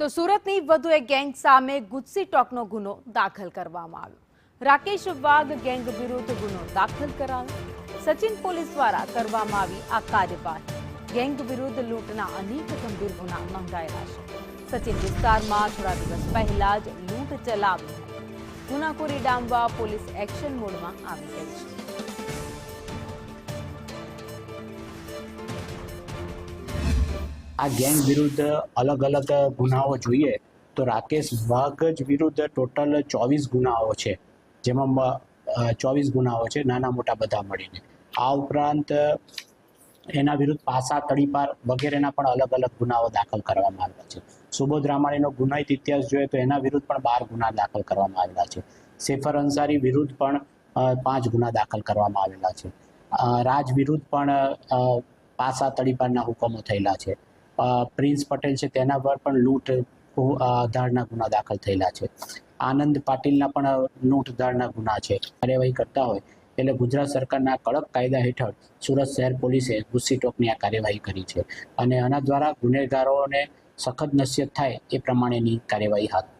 તો સુરતની વધુ એક ગેંગ સામે ગુજસી ટોકનો ગુનો દાખલ કરવામાં આવ્યો। રાકેશ વાઘ ગેંગ વિરુદ્ધ ગુનો દાખલ કરાયો। સચિન પોલીસ દ્વારા કરવામાં આવી આ કાર્યવાહી। ગેંગ વિરુદ્ધ લૂંટના અનેક ગંભીર ગુના નોંધાયેલા છે। સચિન વિસ્તારમાં થોડા દિવસ પહેલા જ લૂંટ ચલાવી હતી। ગુનાખોરી ડામવા પોલીસ એક્શન મોડમાં આવી ગઈ છે। આ ગેંગ વિરુદ્ધ અલગ અલગ ગુનાઓ જોઈએ તો રાકેશ વાઘ જ વિરુદ્ધ ટોટલ 24 ગુનાઓ છે, જેમાં 24 ગુનાઓ છે, નાના મોટા બધા મળીને। આ ઉપરાંત એના વિરુદ્ધ પાસા, તડીપાર વગેરેના પણ અલગ અલગ ગુનાઓ દાખલ કરવામાં આવેલા છે। સુબોધ રામાણીનો ગુનાહિત ઇતિહાસ જોઈએ તો એના વિરુદ્ધ પણ 12 ગુના દાખલ કરવામાં આવેલા છે। સેફર અંસારી વિરુદ્ધ પણ 5 ગુના દાખલ કરવામાં આવેલા છે। રાજ વિરુદ્ધ પણ પાસા, તડીપારના હુકમો થયેલા છે। પ્રિન્સ પટેલ છે તેના પર પણ લૂંટ ધાડના ગુના દાખલ થયેલા છે। આનંદ પાટીલના પણ લૂંટ ધાડના ગુના છે। કાર્યવાહી કરતા હોય એટલે ગુજરાત સરકારના કડક કાયદા હેઠળ સુરત શહેર પોલીસે ગુજસી ટોકની આ કાર્યવાહી કરી છે અને આના દ્વારા ગુનેગારોને સખત નસીહત થાય એ પ્રમાણેની કાર્યવાહી હાથ